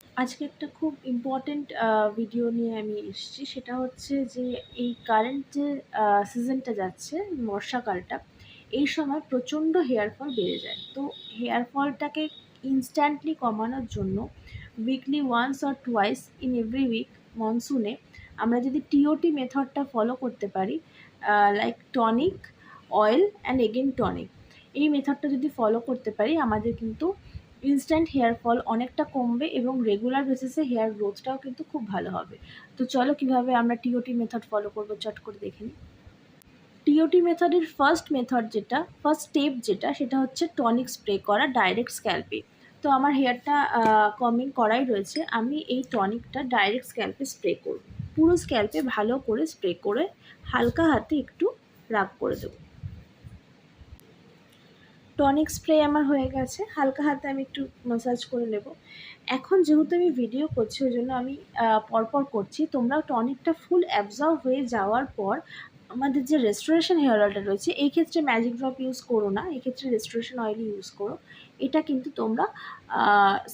আজকে একটা খুব ইম্পর্ট্যান্ট ভিডিও নিয়ে আমি এসেছি। সেটা হচ্ছে যে এই কারেন্ট যে সিজনটা যাচ্ছে, বর্ষাকালটা, এই সময় প্রচণ্ড হেয়ার ফল বেড়ে যায়। তো হেয়ার ফলটাকে ইনস্ট্যান্টলি কমানোর জন্য weekly once or twice in every week মনসুনে আমরা যদি টিওটি মেথডটা ফলো করতে পারি, like tonic, oil and again tonic, এই মেথডটা যদি ফলো করতে পারি আমাদের কিন্তু ইনস্ট্যান্ট হেয়ার ফল অনেকটা কমবে এবং রেগুলার বেসিসে হেয়ার গ্রোথটাও কিন্তু খুব ভালো হবে। তো চলো কীভাবে আমরা টিওটি মেথড ফলো করবো চট করে দেখে নিই। টিওটি মেথডের ফার্স্ট স্টেপ যেটা সেটা হচ্ছে টনিক স্প্রে করা ডাইরেক্ট স্ক্যাল্পে। তো আমার হেয়ারটা কমিং করাই রয়েছে, আমি এই টনিকটা ডাইরেক্ট স্ক্যাল্পে স্প্রে করব। পুরো স্ক্যাল্পে ভালো করে স্প্রে করে হালকা হাতে একটু রাব করে দেবো। টনিক স্প্রে আমার হয়ে গেছে, হালকা হাতে আমি একটু ম্যাসাজ করে নেব। এখন যেহেতু আমি ভিডিও করছি ওই জন্য আমি পরপর করছি, তোমরাও টনিকটা ফুল অ্যাবজর্ব হয়ে যাওয়ার পর আমাদের যে রেস্টোরেশন হেয়ার অয়েলটা রয়েছে, এই ক্ষেত্রে ম্যাজিক ড্রপ ইউজ করো না, এক্ষেত্রে রেস্টোরেশন অয়েলই ইউজ করো। এটা কিন্তু তোমরা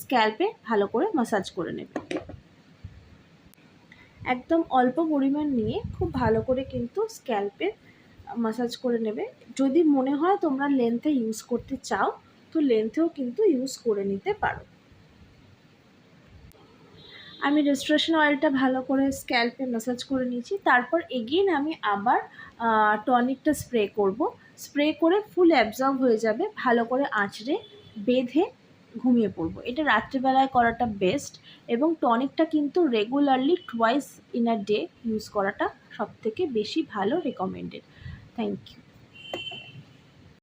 স্ক্যাল্পে ভালো করে ম্যাসাজ করে নেবে। একদম অল্প পরিমাণ নিয়ে খুব ভালো করে কিন্তু স্ক্যাল্পে ম্যাসাজ করে নেবে। যদি মনে হয় তোমরা লেন্থে ইউজ করতে চাও তো লেন্থেও কিন্তু ইউজ করে নিতে পারো। আমি রেস্টোরেশন অয়েলটা ভালো করে স্ক্যাল্পে ম্যাসাজ করে নিয়েছি, তারপর এগেইন আমি আবার টনিকটা স্প্রে করব। স্প্রে করে ফুল অ্যাবজর্ব হয়ে যাবে, ভালো করে আঁচড়ে বেঁধে ঘুমিয়ে পড়বো। এটা রাত্রিবেলায় করাটা বেস্ট এবং টনিকটা কিন্তু regularly twice in a day use করাটা সবথেকে বেশি ভালো রেকমেন্ডেড। Thank you.